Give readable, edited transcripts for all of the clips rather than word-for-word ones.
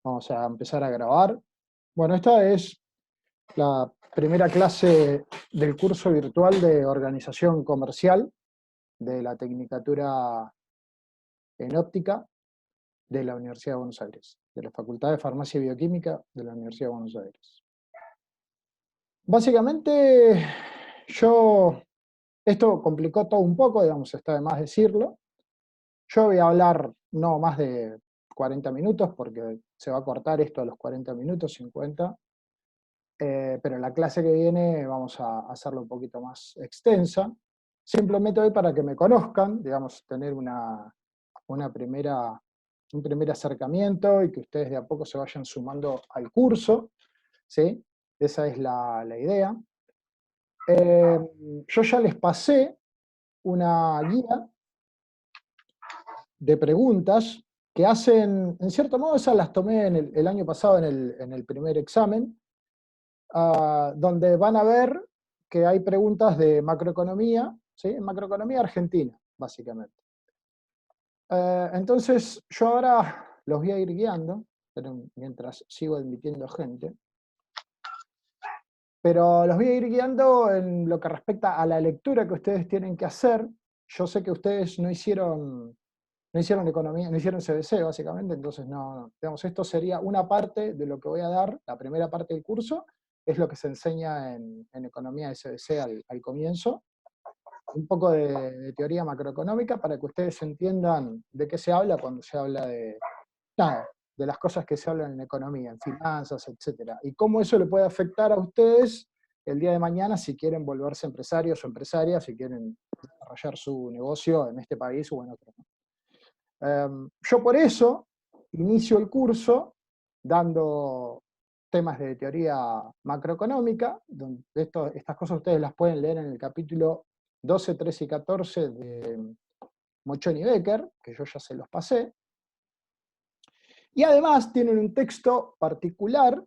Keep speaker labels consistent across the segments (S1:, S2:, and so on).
S1: Vamos a empezar a grabar. Bueno, esta es la primera clase del curso virtual de Organización Comercial de la Tecnicatura en Óptica de la Universidad de Buenos Aires, de la Facultad de Farmacia y Bioquímica de la Universidad de Buenos Aires. Básicamente, esto complicó todo un poco, digamos, está de más decirlo. Yo voy a hablar no más de 40 minutos, porque se va a cortar esto a los 40 minutos, 50. Pero la clase que viene vamos a hacerlo un poquito más extensa. Simplemente hoy para que me conozcan, digamos, tener un primer acercamiento y que ustedes de a poco se vayan sumando al curso, ¿sí? Esa es la idea. Yo ya les pasé una guía de preguntas que hacen, en cierto modo, esas las tomé el año pasado en el primer examen, donde van a ver que hay preguntas de macroeconomía, ¿sí? Macroeconomía argentina, básicamente. Entonces, yo ahora los voy a ir guiando, pero mientras sigo admitiendo gente, pero los voy a ir guiando en lo que respecta a la lectura que ustedes tienen que hacer. Yo sé que ustedes no hicieron economía, no hicieron CBC, básicamente, entonces digamos, esto sería una parte de lo que voy a dar, la primera parte del curso, es lo que se enseña en economía de CBC al comienzo, un poco de teoría macroeconómica para que ustedes entiendan de qué se habla cuando se habla de las cosas que se hablan en economía, en finanzas, etc. Y cómo eso le puede afectar a ustedes el día de mañana si quieren volverse empresarios o empresarias, si quieren desarrollar su negocio en este país o en otro. Yo por eso inicio el curso dando temas de teoría macroeconómica, donde estas cosas ustedes las pueden leer en el capítulo 12, 13 y 14 de Mochón y Becker, que yo ya se los pasé. Y además tienen un texto particular,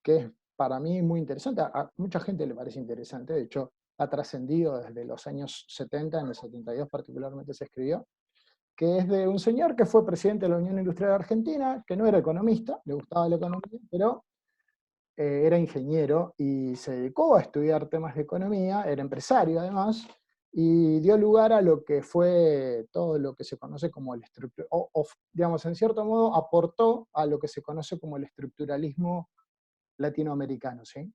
S1: que es para mí muy interesante, a mucha gente le parece interesante, de hecho ha trascendido desde los años 70, en el 72 particularmente se escribió, que es de un señor que fue presidente de la Unión Industrial Argentina, que no era economista, le gustaba la economía, pero era ingeniero y se dedicó a estudiar temas de economía, era empresario además, y dio lugar a lo que fue todo lo que se conoce como el estructuralismo, digamos, en cierto modo aportó a lo que se conoce como el estructuralismo latinoamericano, ¿sí?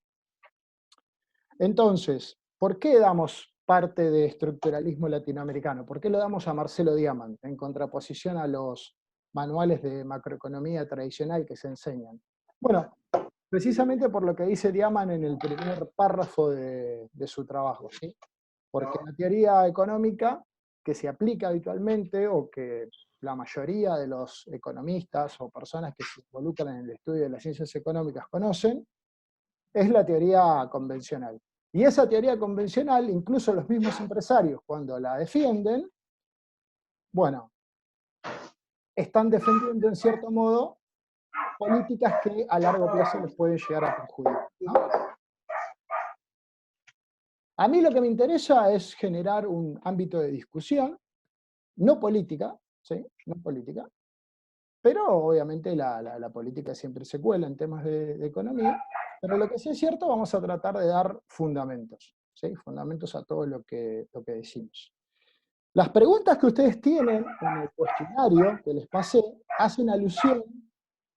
S1: Entonces, ¿por qué damos parte de estructuralismo latinoamericano? ¿Por qué lo damos a Marcelo Diamant, en contraposición a los manuales de macroeconomía tradicional que se enseñan? Bueno, precisamente por lo que dice Diamant en el primer párrafo de su trabajo, ¿sí? Porque la teoría económica que se aplica habitualmente, o que la mayoría de los economistas o personas que se involucran en el estudio de las ciencias económicas conocen, es la teoría convencional. Y esa teoría convencional, incluso los mismos empresarios, cuando la defienden, bueno, están defendiendo en cierto modo políticas que a largo plazo les pueden llegar a perjudicar, ¿no? A mí lo que me interesa es generar un ámbito de discusión, no política, ¿sí? No política, pero obviamente la política siempre se cuela en temas de economía, pero lo que sí es cierto, vamos a tratar de dar fundamentos, ¿sí? Fundamentos a todo lo que decimos. Las preguntas que ustedes tienen en el cuestionario que les pasé hacen alusión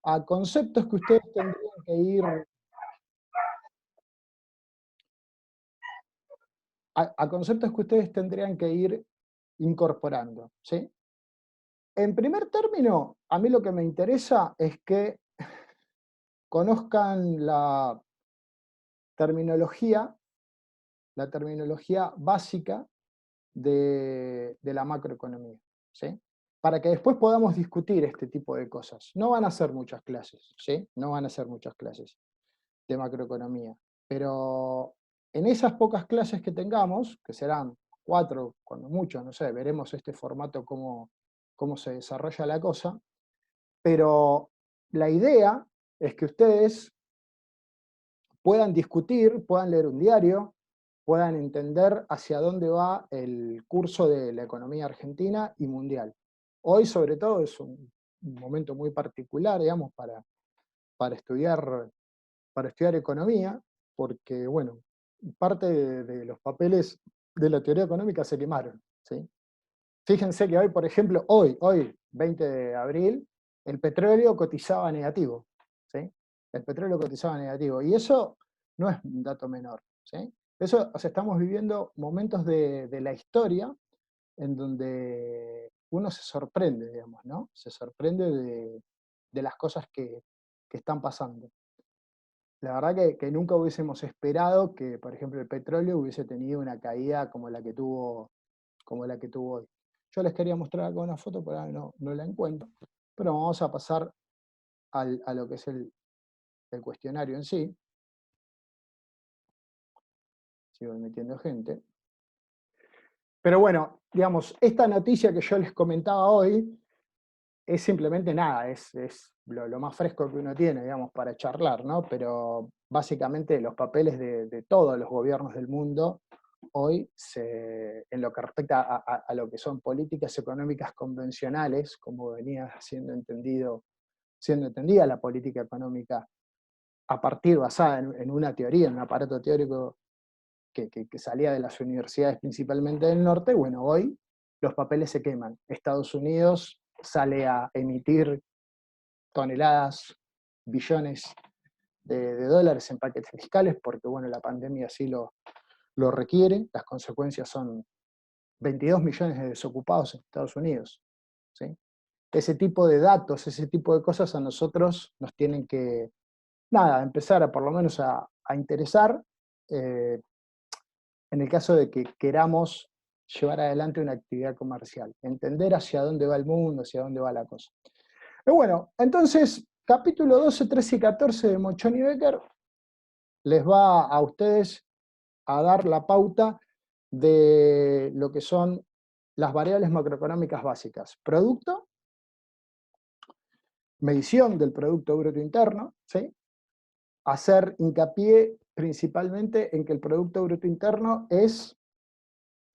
S1: a conceptos que ustedes tendrían que ir conceptos que ustedes tendrían que ir incorporando, ¿sí? En primer término, a mí lo que me interesa es que conozcan terminología, la terminología básica de la macroeconomía, ¿sí? Para que después podamos discutir este tipo de cosas. No van a ser muchas clases, ¿sí? No van a ser muchas clases de macroeconomía, pero en esas pocas clases que tengamos, que serán 4, cuando mucho, no sé, veremos este formato cómo se desarrolla la cosa, pero la idea es que ustedes puedan discutir, puedan leer un diario, puedan entender hacia dónde va el curso de la economía argentina y mundial. Hoy, sobre todo, es un momento muy particular, digamos, para para estudiar economía, porque, bueno, parte de los papeles de la teoría económica se quemaron, ¿sí? Fíjense que hoy, por ejemplo, hoy, 20 de abril, el petróleo cotizaba negativo, ¿sí? El petróleo cotizaba negativo, y eso no es un dato menor, ¿sí? Eso, o sea, estamos viviendo momentos de la historia en donde uno se sorprende, digamos, ¿no? Se sorprende de las cosas que están pasando. La verdad que nunca hubiésemos esperado que, por ejemplo, el petróleo hubiese tenido una caída como la que tuvo hoy. Yo les quería mostrar acá una foto, pero ahora no la encuentro. Pero vamos a pasar a lo que es el cuestionario en sí. Sigo metiendo gente. Pero bueno, digamos, esta noticia que yo les comentaba hoy es simplemente nada, es lo más fresco que uno tiene, digamos, para charlar, ¿no? Pero básicamente los papeles de todos los gobiernos del mundo hoy, en lo que respecta a lo que son políticas económicas convencionales, como venía siendo entendida la política económica a partir basada en una teoría, en un aparato teórico que salía de las universidades principalmente del norte, bueno, hoy los papeles se queman. Estados Unidos sale a emitir toneladas, billones de dólares en paquetes fiscales, porque bueno, la pandemia así lo requiere. Las consecuencias son 22 millones de desocupados en Estados Unidos, ¿sí? Ese tipo de datos, ese tipo de cosas a nosotros nos tienen que, nada, empezar a por lo menos a interesar, eh, en el caso de que queramos llevar adelante una actividad comercial, entender hacia dónde va el mundo, hacia dónde va la cosa. Pero bueno, entonces, capítulo 12, 13 y 14 de Mochoni Becker les va a ustedes a dar la pauta de lo que son las variables macroeconómicas básicas. Producto, medición del Producto Bruto Interno, ¿sí? Hacer hincapié principalmente en que el Producto Bruto Interno es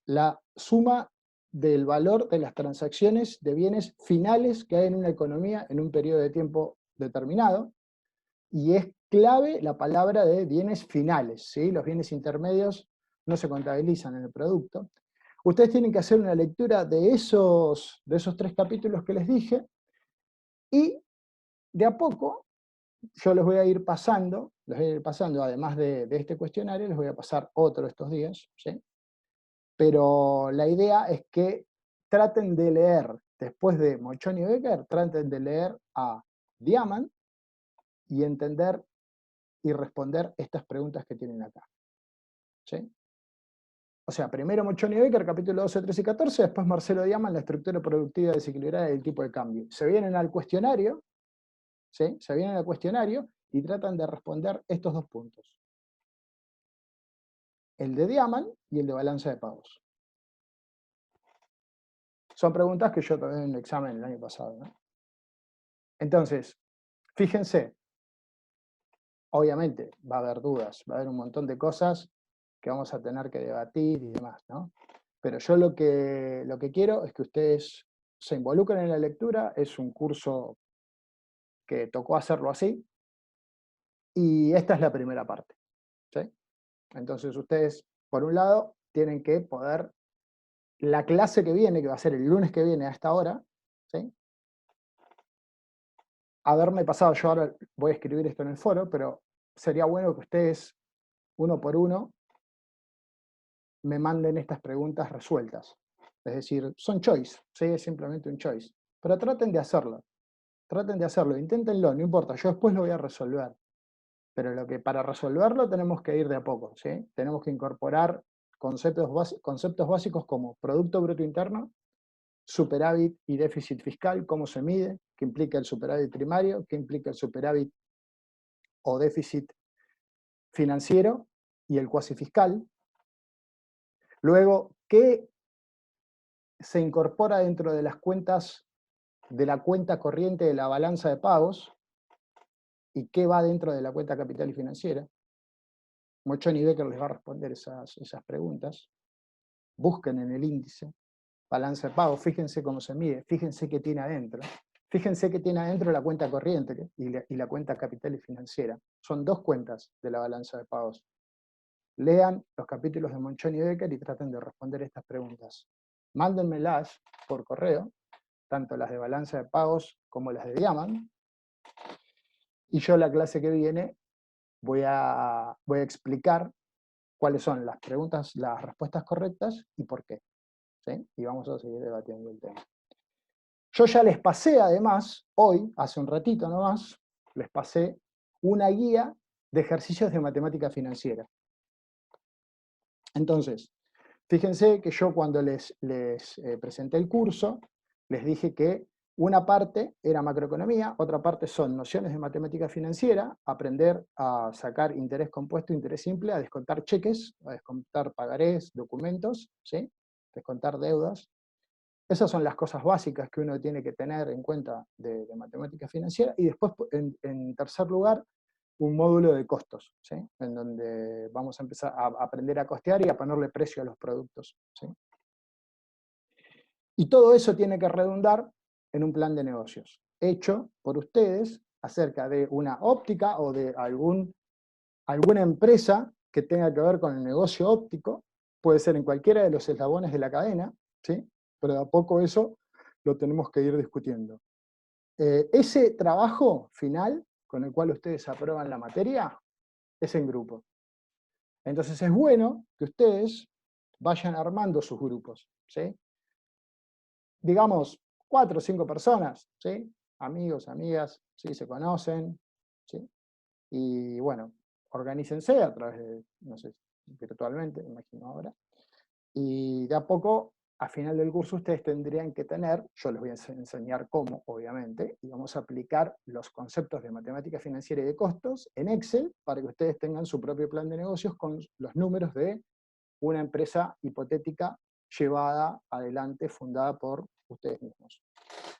S1: la suma del valor de las transacciones de bienes finales que hay en una economía en un periodo de tiempo determinado, y es clave la palabra de bienes finales, ¿sí? Los bienes intermedios no se contabilizan en el producto. Ustedes tienen que hacer una lectura de esos 3 capítulos que les dije, y de a poco yo les voy a ir pasando, además de este cuestionario, les voy a pasar otro estos días, ¿sí? Pero la idea es que traten de leer, después de Mochoni y Becker, traten de leer a Diamant y entender y responder estas preguntas que tienen acá, ¿sí? O sea, primero Mochoni y Becker, capítulo 12, 13 y 14, después Marcelo Diamant, la estructura productiva desequilibrada y el tipo de cambio. Se vienen al cuestionario, ¿sí? Se vienen al cuestionario y tratan de responder estos 2 puntos. El de Diamant y el de balanza de pagos. Son preguntas que yo tomé en el examen el año pasado, ¿no? Entonces, fíjense, obviamente va a haber dudas, va a haber un montón de cosas que vamos a tener que debatir y demás, ¿no? Pero yo lo que quiero es que ustedes se involucren en la lectura. Es un curso que tocó hacerlo así, y esta es la primera parte, ¿sí? Entonces ustedes, por un lado, tienen que poder, la clase que viene, que va a ser el lunes que viene a esta hora, ¿sí? Haberme pasado, yo ahora voy a escribir esto en el foro, pero sería bueno que ustedes, uno por uno, me manden estas preguntas resueltas. Es decir, son choice, ¿sí? Es simplemente un choice. Pero traten de hacerlo, inténtenlo, no importa, yo después lo voy a resolver. Pero para resolverlo tenemos que ir de a poco, ¿sí? Tenemos que incorporar conceptos básicos como Producto Bruto Interno, superávit y déficit fiscal, cómo se mide, qué implica el superávit primario, qué implica el superávit o déficit financiero y el cuasi fiscal. Luego, ¿qué se incorpora dentro de las cuentas de la cuenta corriente de la balanza de pagos y qué va dentro de la cuenta capital y financiera? Mochoni Becker les va a responder esas preguntas. Busquen en el índice balanza de pagos, fíjense cómo se mide, fíjense qué tiene adentro. Fíjense que tiene adentro la cuenta corriente y la cuenta capital y financiera. Son dos cuentas de la balanza de pagos. Lean los capítulos de Monchón y Becker y traten de responder estas preguntas. Mándenmelas por correo, tanto las de balanza de pagos como las de Diamond. Y yo la clase que viene voy a explicar cuáles son las preguntas, las respuestas correctas y por qué. ¿Sí? Y vamos a seguir debatiendo el tema. Yo ya les pasé, además, hoy, hace un ratito nomás, les pasé una guía de ejercicios de matemática financiera. Entonces, fíjense que yo cuando les presenté el curso, les dije que una parte era macroeconomía, otra parte son nociones de matemática financiera, aprender a sacar interés compuesto, interés simple, a descontar cheques, a descontar pagarés, documentos, ¿sí? Descontar deudas. Esas son las cosas básicas que uno tiene que tener en cuenta de matemática financiera. Y después, en tercer lugar, un módulo de costos, ¿sí? En donde vamos a empezar a aprender a costear y a ponerle precio a los productos, ¿sí? Y todo eso tiene que redundar en un plan de negocios, hecho por ustedes acerca de una óptica o de alguna empresa que tenga que ver con el negocio óptico, puede ser en cualquiera de los eslabones de la cadena, ¿sí? Pero de a poco eso lo tenemos que ir discutiendo. Ese trabajo final, con el cual ustedes aprueban la materia, es en grupo. Entonces es bueno que ustedes vayan armando sus grupos, ¿sí? Digamos, 4 o 5 personas, ¿sí? Amigos, amigas, ¿sí? Se conocen, ¿sí? Y bueno, organícense a través de, no sé, virtualmente, me imagino ahora. Y de a poco, a final del curso, ustedes tendrían que tener, yo les voy a enseñar cómo, obviamente, y vamos a aplicar los conceptos de matemática financiera y de costos en Excel para que ustedes tengan su propio plan de negocios con los números de una empresa hipotética llevada adelante, fundada por ustedes mismos.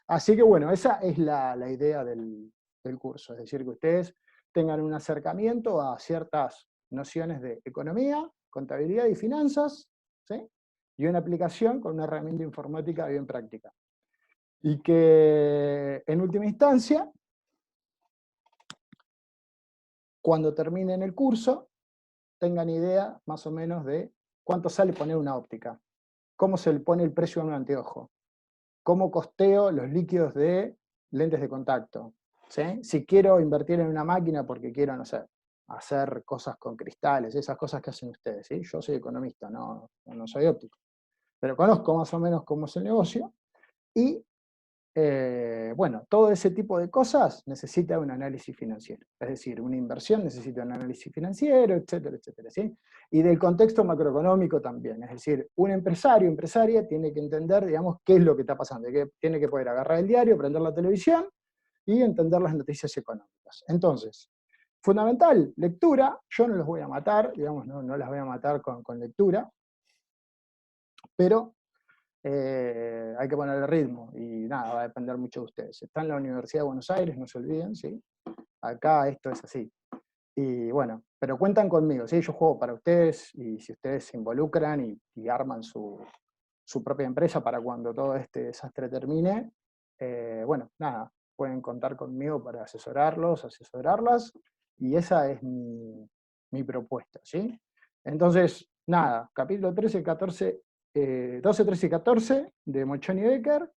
S1: Así que bueno, esa es la idea del curso, es decir, que ustedes tengan un acercamiento a ciertas nociones de economía, contabilidad y finanzas, ¿sí? Y una aplicación con una herramienta informática bien práctica. Y que en última instancia, cuando terminen el curso, tengan idea más o menos de cuánto sale poner una óptica, cómo se le pone el precio a un anteojo, cómo costeo los líquidos de lentes de contacto, ¿sí? Si quiero invertir en una máquina porque quiero, no sé, hacer cosas con cristales, esas cosas que hacen ustedes, ¿sí? Yo soy economista, no soy óptico, pero conozco más o menos cómo es el negocio y, bueno, todo ese tipo de cosas necesita un análisis financiero, es decir, una inversión necesita un análisis financiero, etcétera, etcétera, ¿sí? Y del contexto macroeconómico también, es decir, un empresario, empresaria tiene que entender, digamos, qué es lo que está pasando, que tiene que poder agarrar el diario, prender la televisión y entender las noticias económicas. Entonces, fundamental, lectura, yo no los voy a matar, digamos, no las voy a matar con lectura, pero hay que ponerle ritmo y nada, va a depender mucho de ustedes. Está en la Universidad de Buenos Aires, no se olviden, ¿sí? Acá esto es así. Y bueno, pero cuentan conmigo, ¿sí? Yo juego para ustedes y si ustedes se involucran y arman su propia empresa para cuando todo este desastre termine, bueno, nada, pueden contar conmigo para asesorarlos, asesorarlas, y esa es mi propuesta, ¿sí? Entonces, nada, capítulo 13, 14, 12, 13 y 14 de Monchón y Becker,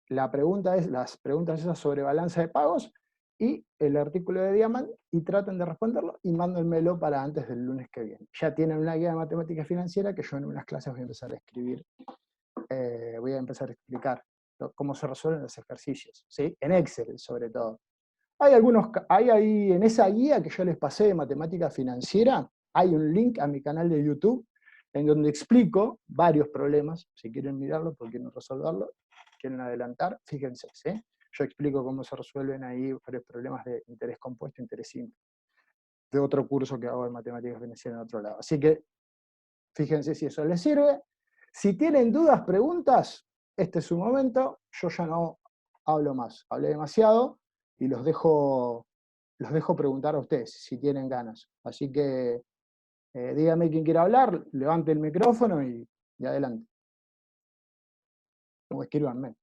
S1: las preguntas esas sobre balanza de pagos, y el artículo de Diamond, y traten de responderlo, y mándenmelo para antes del lunes que viene. Ya tienen una guía de matemática financiera que yo en unas clases voy a empezar a escribir, voy a empezar a explicar cómo se resuelven los ejercicios, ¿sí? En Excel sobre todo. Hay ahí en esa guía que yo les pasé de matemática financiera, hay un link a mi canal de YouTube en donde explico varios problemas, si quieren mirarlo, porque quieren resolverlo, quieren adelantar, fíjense, ¿sí? Yo explico cómo se resuelven ahí varios problemas de interés compuesto, interés simple, de otro curso que hago de matemática financiera en otro lado. Así que fíjense si eso les sirve. Si tienen dudas, preguntas, este es su momento, yo ya no hablo más, hablé demasiado y los dejo preguntar a ustedes si tienen ganas. Así que díganme quién quiere hablar, levante el micrófono y adelante. O escríbanme.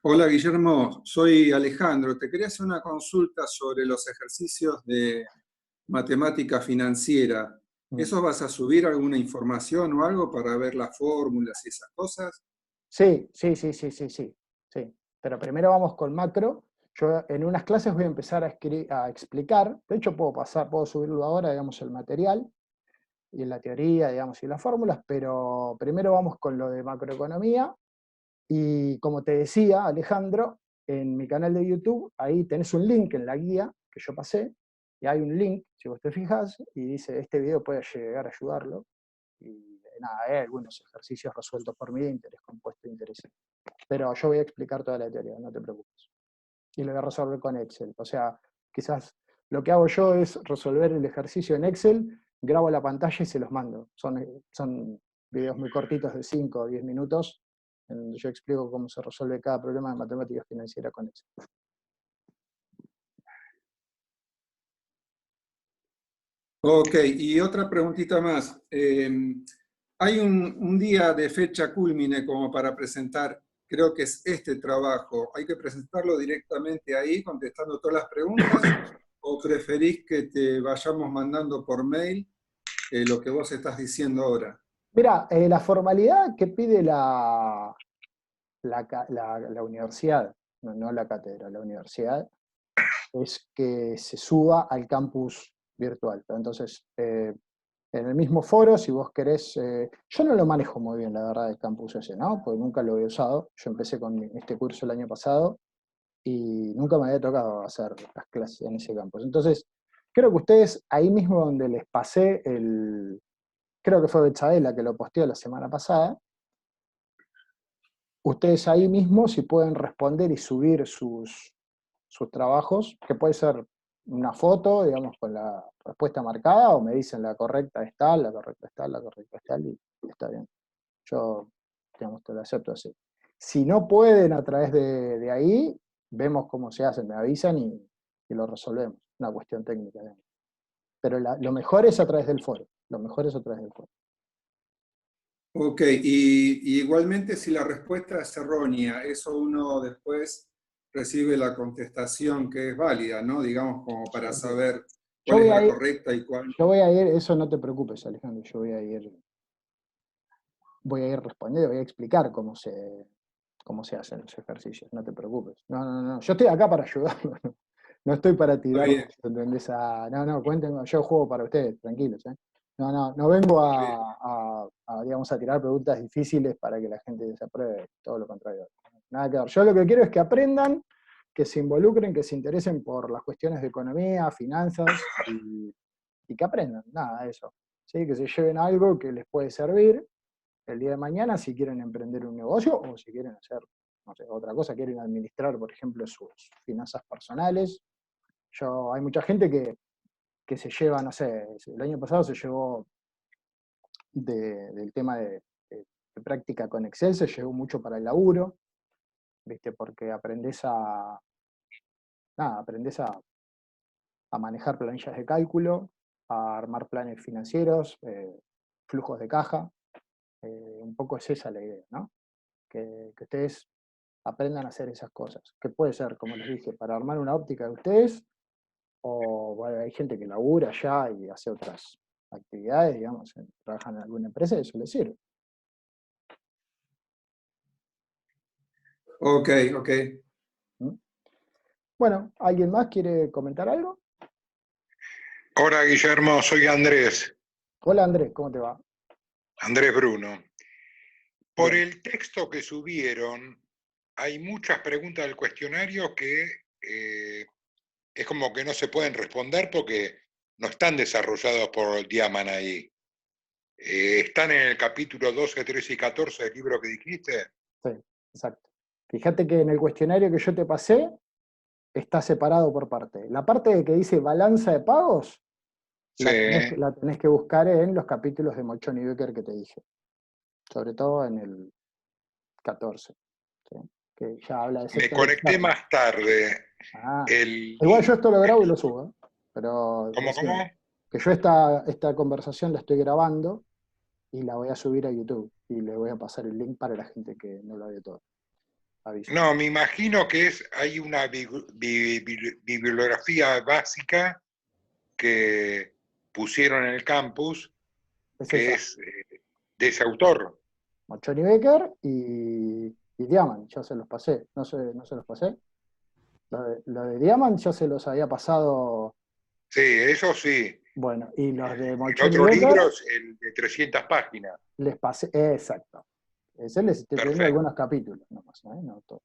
S2: Hola Guillermo, soy Alejandro. Te quería hacer una consulta sobre los ejercicios de matemática financiera.
S1: Mm.
S2: ¿Eso vas a subir alguna información o algo para ver las fórmulas y esas cosas?
S1: Sí, sí, sí, sí, sí, sí, sí. Pero primero vamos con macro. Yo en unas clases voy a empezar a explicar, de hecho puedo subirlo ahora, digamos, el material y en la teoría, digamos, y las fórmulas, pero primero vamos con lo de macroeconomía. Y como te decía, Alejandro, en mi canal de YouTube, ahí tenés un link en la guía que yo pasé, y hay un link, si vos te fijas, y dice, este video puede llegar a ayudarlo. Y nada, hay algunos ejercicios resueltos por mí de interés compuesto e interés. Pero yo voy a explicar toda la teoría, no te preocupes. Y lo voy a resolver con Excel. O sea, quizás lo que hago yo es resolver el ejercicio en Excel, grabo la pantalla y se los mando. Son videos muy cortitos de 5 o 10 minutos, en donde yo explico cómo se resuelve cada problema de matemática financiera con Excel.
S2: Ok, y otra preguntita más. Hay un día de fecha cúlmine como para presentar, creo que es este trabajo. ¿Hay que presentarlo directamente ahí, contestando todas las preguntas? ¿O preferís que te vayamos mandando por mail lo que vos estás diciendo ahora?
S1: Mira, la formalidad que pide la universidad, no la cátedra, la universidad, es que se suba al campus virtual. Entonces, en el mismo foro, si vos querés, yo no lo manejo muy bien, la verdad, el campus ese, ¿no? Porque nunca lo he usado. Yo empecé con este curso el año pasado y nunca me había tocado hacer las clases en ese campus. Entonces, creo que ustedes, ahí mismo donde les pasé creo que fue Betsabe la que lo posteó la semana pasada, ustedes ahí mismo si pueden responder y subir sus trabajos, que puede ser una foto, digamos, con la respuesta marcada, o me dicen la correcta es tal, la correcta es tal, la correcta es tal, y está bien. Yo, digamos, te lo acepto así. Si no pueden a través de ahí, vemos cómo se hace, me avisan y lo resolvemos. Una cuestión técnica, digamos. Pero lo mejor es a través del foro. Lo mejor es a través del foro.
S2: Ok, y igualmente si la respuesta es errónea, eso uno después recibe la contestación que es válida, ¿no? Digamos, como para saber
S1: Yo
S2: cuál es
S1: voy a
S2: la
S1: ir,
S2: correcta y cuál.
S1: yo voy a ir, eso no te preocupes, Alejandro, yo voy a ir respondiendo, voy a explicar cómo se hacen los ejercicios, no te preocupes. No, no, no, yo estoy acá para ayudarlo, no, no estoy para
S2: Está
S1: tirarlos,
S2: bien,
S1: ¿entendés? No, no, cuéntenme, yo juego para ustedes, tranquilos, ¿eh? No, no, no vengo
S2: está bien.
S1: digamos, a tirar preguntas difíciles para que la gente desapruebe, todo lo contrario. Nada que ver. Yo lo que quiero es que aprendan, que se involucren, que se interesen por las cuestiones de economía, finanzas y que aprendan, nada, eso. ¿Sí? Que se lleven algo que les puede servir el día de mañana si quieren emprender un negocio o si quieren hacer, no sé, otra cosa, quieren administrar, por ejemplo, sus finanzas personales. Hay mucha gente que se lleva, no sé, el año pasado se llevó del tema de práctica con Excel, se llevó mucho para el laburo, ¿viste? Porque a manejar planillas de cálculo, a armar planes financieros, flujos de caja, un poco es esa la idea, ¿no? Que ustedes aprendan a hacer esas cosas, que puede ser, como les dije, para armar una óptica de ustedes, o bueno, hay gente que labura ya y hace otras actividades, digamos, trabaja en alguna empresa y eso les sirve.
S2: Ok, ok.
S1: ¿Mm? Bueno, ¿alguien más quiere comentar algo?
S3: Hola Guillermo, soy Andrés,
S1: Hola Andrés, ¿cómo te va?
S3: Andrés Bruno. Por
S1: Bien.
S3: el texto que subieron, hay muchas preguntas del cuestionario que es como que no se pueden responder porque no están desarrollados por Diaman ahí. ¿Están en el capítulo 12, 13 y 14 del libro que dijiste?
S1: Sí, exacto. Fíjate que en el cuestionario que yo te pasé está separado por parte. La parte que dice balanza de pagos,
S3: Sí.
S1: la tenés que buscar en los capítulos de Mochón y Becker que te dije. Sobre todo en el 14, ¿sí? Que ya habla del
S3: Me
S1: sector
S3: conecté
S1: externo.
S3: más tarde.
S1: Ah,
S3: El,
S1: igual yo esto lo grabo y lo
S3: el-
S1: subo, ¿eh? Pero
S3: ¿Cómo,
S1: decime,
S3: cómo?
S1: que yo esta conversación la estoy grabando y la voy a subir a YouTube y le voy a pasar el link para la gente que no lo ve todo. Aviso.
S3: No, me imagino que hay una bibliografía básica que pusieron en el campus,
S1: Es
S3: que
S1: esa,
S3: es de ese autor.
S1: Mochoni Becker y Diamant, ya se los pasé. No se los pasé. Lo de Diamant ya se los había pasado.
S3: Sí, eso sí.
S1: Bueno, y los de
S3: El
S1: Mochoni
S3: otro
S1: Becker
S3: libro es el de 300 páginas.
S1: les pasé, exacto. Ese les estoy pidiendo
S3: Perfecto,
S1: algunos capítulos nomás, ¿eh? No todo.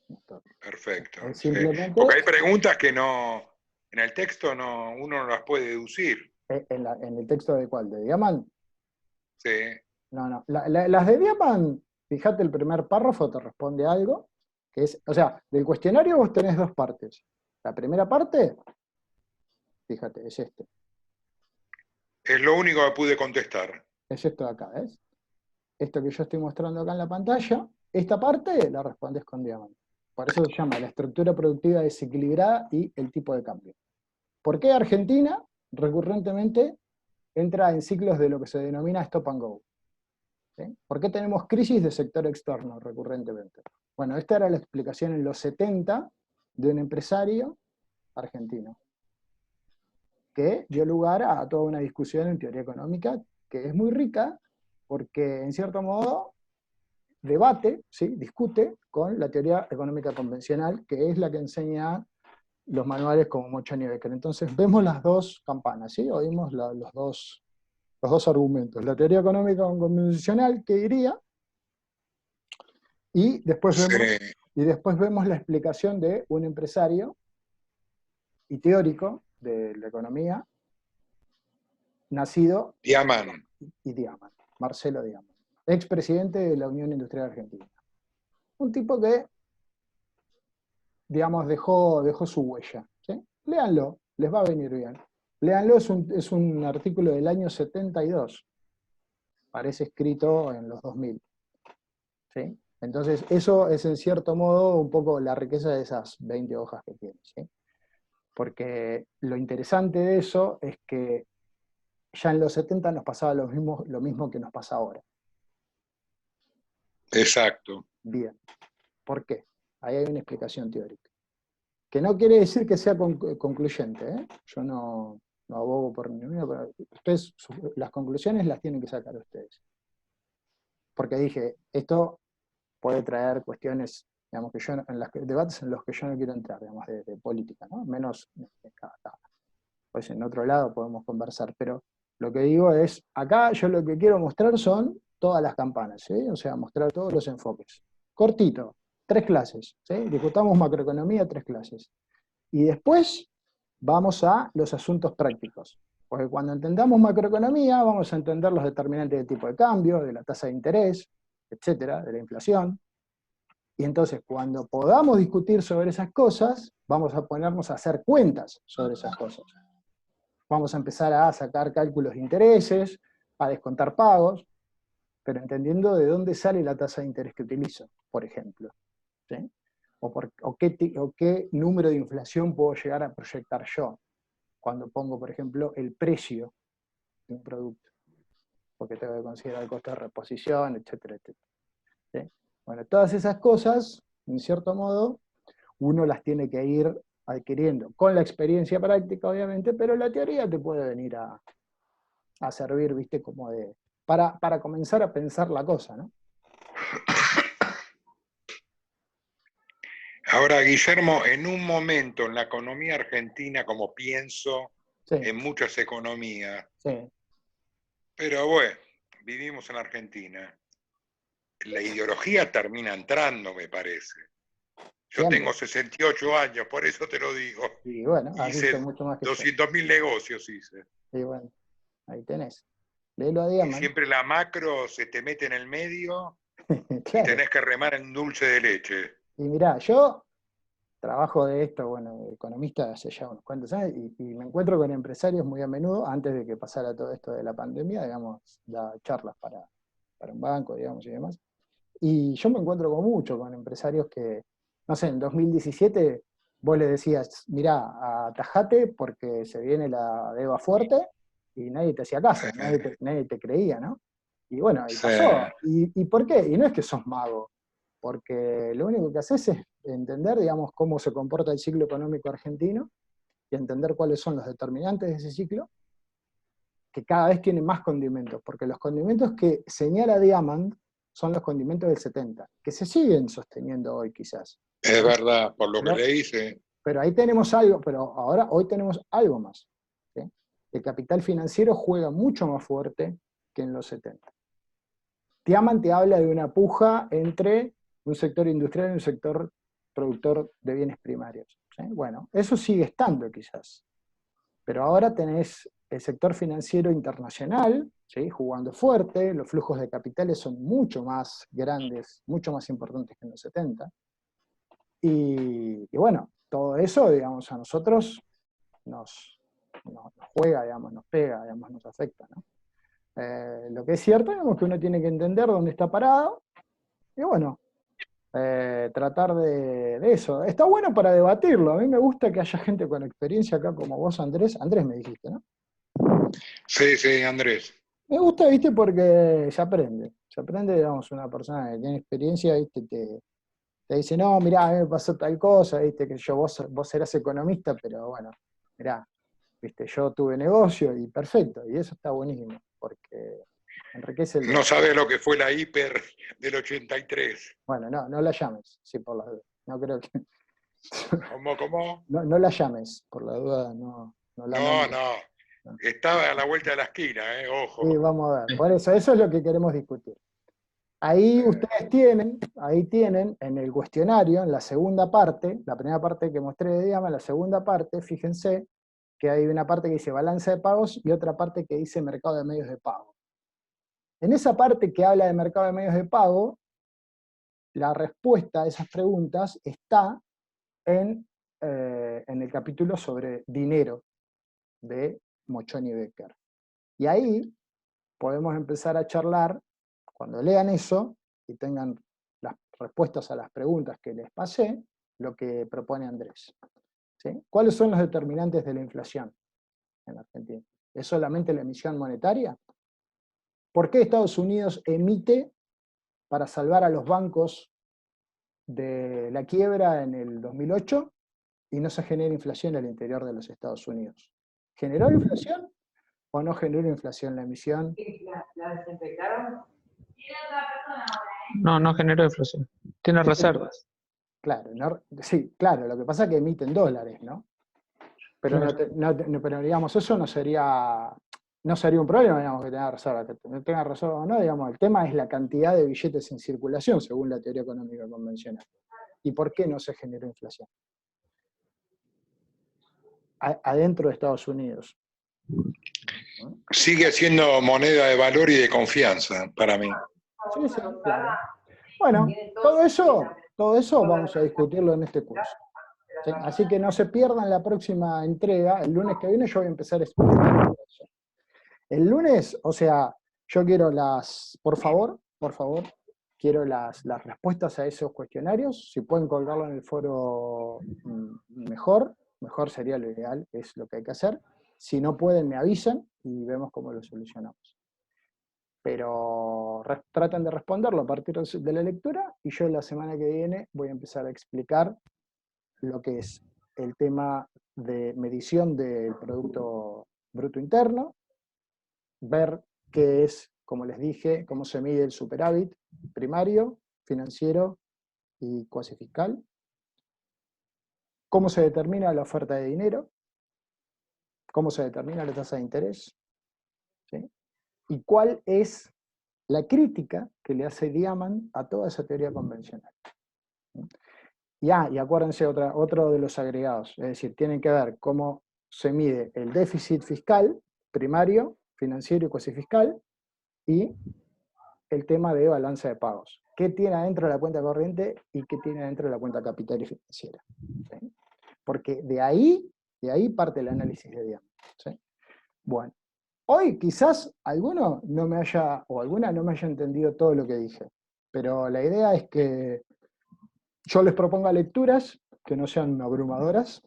S1: No todo.
S3: perfecto.
S1: Es
S3: Sí.
S1: simplemente
S3: Porque hay preguntas que no, en el texto no, uno no las puede deducir.
S1: en el texto de cuál, de Diamant.
S3: Sí.
S1: No. Las de Diamant, fíjate, el primer párrafo te responde algo, que es, o sea, del cuestionario vos tenés dos partes. La primera parte, fíjate, es este.
S3: Es lo único que pude contestar.
S1: Es esto de acá, ¿ves? Esto que yo estoy mostrando acá en la pantalla, esta parte la respondes con Diamant. Por eso se llama la estructura productiva desequilibrada y el tipo de cambio. ¿Por qué Argentina recurrentemente entra en ciclos de lo que se denomina stop and go? ¿Sí? ¿Por qué tenemos crisis de sector externo recurrentemente? Bueno, esta era la explicación en los 70 de un empresario argentino, que dio lugar a toda una discusión en teoría económica que es muy rica, porque en cierto modo debate, ¿sí? Discute con la teoría económica convencional, que es la que enseña los manuales como Mochani y Becker. Entonces vemos las dos campanas, ¿sí? Oímos los dos argumentos. La teoría económica convencional, que diría, y después vemos la explicación de un empresario y teórico de la economía, nacido
S3: Diamant.
S1: y Diamant, Marcelo Diamant, expresidente de la Unión Industrial Argentina. Un tipo que, digamos, dejó su huella. ¿Sí? Léanlo, les va a venir bien. Léanlo, es un artículo del año 72. Parece escrito en los 2000. ¿Sí? Entonces, eso es en cierto modo un poco la riqueza de esas 20 hojas que tiene. ¿Sí? Porque lo interesante de eso es que ya en los 70 nos pasaba lo mismo que nos pasa ahora.
S3: Exacto.
S1: Bien. ¿Por qué? Ahí hay una explicación teórica. Que no quiere decir que sea concluyente, ¿eh? Yo no abogo por ninguna, pero ustedes, las conclusiones las tienen que sacar ustedes. Porque dije, esto puede traer cuestiones, digamos, que yo, en los debates en los que yo no quiero entrar, digamos, de política, ¿no? Menos acá. Pues en otro lado podemos conversar, pero lo que digo es, acá yo lo que quiero mostrar son todas las campanas, ¿sí? O sea, mostrar todos los enfoques. Cortito, 3 clases, ¿sí? Discutamos macroeconomía, 3 clases. Y después vamos a los asuntos prácticos. Porque cuando entendamos macroeconomía, vamos a entender los determinantes del tipo de cambio, de la tasa de interés, etcétera, de la inflación. Y entonces, cuando podamos discutir sobre esas cosas, vamos a ponernos a hacer cuentas sobre esas cosas. Vamos a empezar a sacar cálculos de intereses, a descontar pagos, pero entendiendo de dónde sale la tasa de interés que utilizo, por ejemplo. ¿Sí? O qué número de inflación puedo llegar a proyectar yo cuando pongo, por ejemplo, el precio de un producto, porque tengo que considerar el costo de reposición, etcétera, etcétera. ¿Sí? Bueno, todas esas cosas, en cierto modo, uno las tiene que ir adquiriendo, con la experiencia práctica, obviamente, pero la teoría te puede venir a servir, ¿viste? Como para comenzar a pensar la cosa, ¿no?
S3: Ahora, Guillermo, en un momento en la economía argentina, como pienso
S1: Sí,
S3: en muchas economías,
S1: sí.
S3: pero bueno, vivimos en Argentina, la ideología termina entrando, me parece. Yo
S1: Siempre.
S3: tengo 68 años, por eso te lo digo.
S1: Y bueno, has
S3: Hice
S1: visto mucho más que yo.
S3: 200.000 negocios, hice.
S1: Y bueno, ahí tenés. Léelo a
S3: Y
S1: Diamant.
S3: siempre la macro se te mete en el medio y
S1: Claro.
S3: tenés que remar en dulce de leche.
S1: Y mirá, yo trabajo de esto, bueno, de economista hace ya unos cuantos años, y me encuentro con empresarios muy a menudo, antes de que pasara todo esto de la pandemia, digamos, da charlas para un banco, digamos, y demás. Y yo me encuentro con empresarios que, no sé, en 2017 vos le decías, mirá, atajate porque se viene la deuda fuerte, y nadie te hacía caso, nadie te creía, ¿no? Y bueno, ahí
S3: Sí.
S1: pasó. ¿Y por qué? Y no es que sos mago, porque lo único que haces es entender, digamos, cómo se comporta el ciclo económico argentino y entender cuáles son los determinantes de ese ciclo, que cada vez tienen más condimentos, porque los condimentos que señala Diamond son los condimentos del 70, que se siguen sosteniendo hoy quizás.
S3: Es verdad, por lo que
S1: Pero-
S3: le hice.
S1: Pero ahí tenemos algo, pero ahora, hoy tenemos algo más. ¿Sí? El capital financiero juega mucho más fuerte que en los 70. Diamond te habla de una puja entre un sector industrial y un sector productor de bienes primarios. ¿Sí? Bueno, eso sigue estando quizás. Pero ahora tenés el sector financiero internacional, ¿sí? Jugando fuerte, los flujos de capitales son mucho más grandes, mucho más importantes que en los 70. Y bueno, todo eso, digamos, a nosotros nos juega, digamos, nos pega, digamos, nos afecta, ¿no? Lo que es cierto, digamos, que uno tiene que entender dónde está parado, y bueno, tratar de eso. Está bueno para debatirlo, a mí me gusta que haya gente con experiencia acá como vos, Andrés. Andrés me dijiste, ¿no?
S3: Sí, sí, Andrés.
S1: Me gusta, viste, porque se aprende, digamos, una persona que tiene experiencia, viste, te dice, no, mirá, a mí me pasó tal cosa, viste, que vos serás economista, pero bueno, mirá, viste, yo tuve negocio y perfecto, y eso está buenísimo, porque enriquece el
S3: No
S1: debate.
S3: sabes lo que fue la hiper del 83.
S1: Bueno, no la llames, sí, por la duda. No creo que.
S3: ¿Cómo?
S1: No la llames, por la duda, no la
S3: No,
S1: nombres.
S3: no.
S1: No.
S3: Estaba a la vuelta de la esquina,
S1: Y
S3: ojo.
S1: vamos a ver, por eso es lo que queremos discutir. Ahí ustedes tienen en el cuestionario, en la segunda parte, la primera parte que mostré de Diama, en la segunda parte, fíjense que hay una parte que dice balanza de pagos y otra parte que dice mercado de medios de pago. En esa parte que habla de mercado de medios de pago, la respuesta a esas preguntas está en el capítulo sobre dinero de Mochoni Becker. Y ahí podemos empezar a charlar, cuando lean eso y tengan las respuestas a las preguntas que les pasé, lo que propone Andrés. ¿Sí? ¿Cuáles son los determinantes de la inflación en Argentina? ¿Es solamente la emisión monetaria? ¿Por qué Estados Unidos emite para salvar a los bancos de la quiebra en el 2008 y no se genera inflación al interior de los Estados Unidos? ¿Generó inflación o no generó inflación la emisión?
S4: ¿La desinfectaron?
S5: No, no generó inflación. Tiene reservas.
S1: Claro, sí, claro, lo que pasa es que emiten dólares, ¿no? Pero,
S5: Claro.
S1: pero digamos, eso no sería un problema, digamos, que tenga reserva. Que tenga reserva o no, digamos, el tema es la cantidad de billetes en circulación, según la teoría económica convencional. ¿Y por qué no se generó inflación? Adentro de Estados Unidos.
S3: Sigue siendo moneda de valor y de confianza para mí.
S1: Sí, sí, claro. Bueno, todo eso vamos a discutirlo en este curso. ¿Sí? Así que no se pierdan la próxima entrega. El lunes que viene yo voy a empezar a explicar eso. El lunes, o sea, yo quiero por favor, quiero las respuestas a esos cuestionarios. Si pueden colgarlo en el foro, mejor sería lo ideal, es lo que hay que hacer. Si no pueden, me avisan y vemos cómo lo solucionamos. Pero traten de responderlo a partir de la lectura y yo la semana que viene voy a empezar a explicar lo que es el tema de medición del Producto Bruto Interno, ver qué es, como les dije, cómo se mide el superávit primario, financiero y cuasi fiscal, cómo se determina la oferta de dinero, cómo se determina la tasa de interés, ¿sí? Y cuál es la crítica que le hace Diamond a toda esa teoría convencional. Y acuérdense otro de los agregados, es decir, tienen que ver cómo se mide el déficit fiscal primario, financiero y cuasi fiscal, y el tema de balanza de pagos. ¿Qué tiene adentro de la cuenta corriente y qué tiene adentro de la cuenta capital y financiera? ¿Sí? Porque de ahí parte el análisis de Diamond. ¿Sí? Bueno, hoy quizás alguno no me haya, o alguna no me haya entendido todo lo que dije, pero la idea es que yo les proponga lecturas que no sean abrumadoras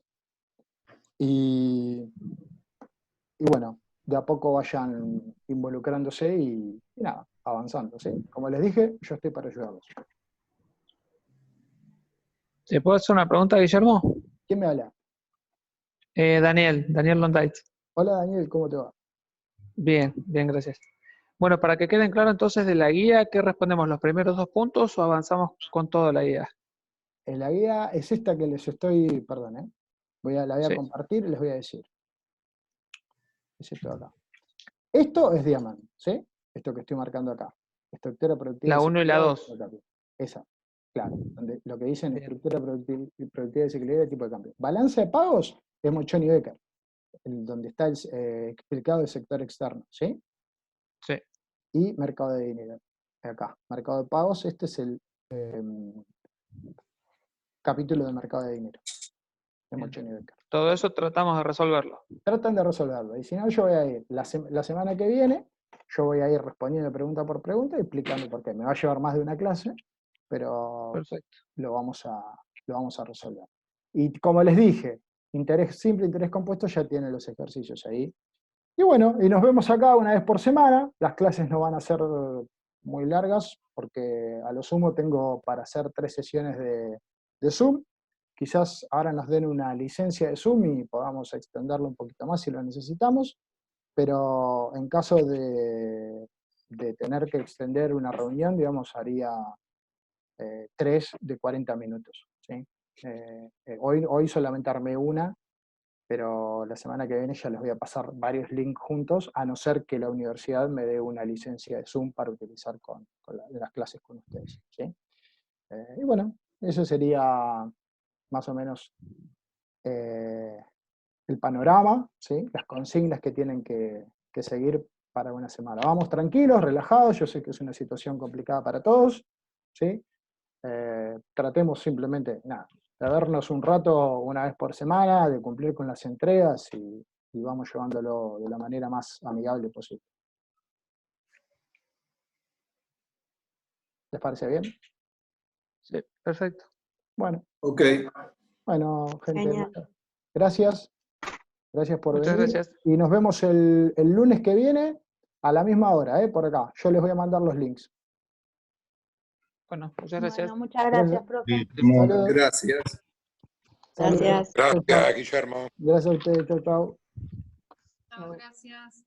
S1: y bueno, de a poco vayan involucrándose y nada, avanzando, ¿sí? Como les dije, yo estoy para ayudarlos.
S5: ¿Te puedo hacer una pregunta, Guillermo?
S1: ¿Quién me habla?
S5: Daniel Londait.
S1: Hola Daniel, ¿cómo te va?
S5: Bien, bien, gracias. Bueno, para que queden claro entonces de la guía, ¿qué respondemos? ¿Los primeros 2 puntos o avanzamos con toda la guía?
S1: La guía es esta que les estoy, perdón, la voy a
S5: Sí.
S1: compartir y les voy a decir. Es esto de acá. Esto es Diamant, ¿sí? Esto que estoy marcando acá. Estructura productiva.
S5: La 1 y la
S1: desequilibrada,
S5: 2.
S1: tipo de cambio. Esa, claro. Donde lo que dicen
S5: Bien.
S1: estructura productiva desequilibrada, tipo de cambio. Balance de pagos es Mochoni Becker, donde está explicado el sector externo, ¿sí?
S5: Sí.
S1: Y mercado de dinero. Acá, mercado de pagos, este es el capítulo de mercado de dinero. De
S5: Bien.
S1: Mochoni Becker.
S5: Todo eso tratamos de resolverlo.
S1: Tratan de resolverlo. Y si no, yo voy a ir, la semana que viene, yo voy a ir respondiendo pregunta por pregunta y explicando por qué. Me va a llevar más de una clase, pero
S5: Perfecto.
S1: lo vamos a resolver. Y como les dije, interés simple, interés compuesto, ya tienen los ejercicios ahí. Y bueno, y nos vemos acá una vez por semana. Las clases no van a ser muy largas, porque a lo sumo tengo para hacer 3 sesiones de Zoom. Quizás ahora nos den una licencia de Zoom y podamos extenderlo un poquito más si lo necesitamos, pero en caso de tener que extender una reunión, digamos, haría 3 de 40 minutos. ¿Sí? Hoy solamente armé una, pero la semana que viene ya les voy a pasar varios links juntos, a no ser que la universidad me dé una licencia de Zoom para utilizar con las clases con ustedes. ¿Sí? Y bueno, eso sería más o menos el panorama, ¿sí? Las consignas que tienen que seguir para una semana. Vamos tranquilos, relajados, yo sé que es una situación complicada para todos, ¿sí? Tratemos simplemente, nada, de vernos un rato una vez por semana, de cumplir con las entregas y vamos llevándolo de la manera más amigable posible. ¿Les parece bien?
S5: Sí, perfecto.
S1: Bueno,
S2: Ok,
S1: gente,
S6: Genial.
S1: gracias. Gracias por
S5: Muchas
S1: venir.
S5: gracias.
S1: Y nos vemos el lunes que viene a la misma hora, por acá. Yo les voy a mandar los links.
S5: Bueno, muchas gracias.
S6: Bueno, muchas gracias, profe.
S1: Saludos.
S2: gracias.
S1: Saludos.
S6: Gracias.
S1: Chau, chau.
S3: Gracias, Guillermo.
S1: Gracias a ustedes. Chau, chau.
S7: Chao, gracias.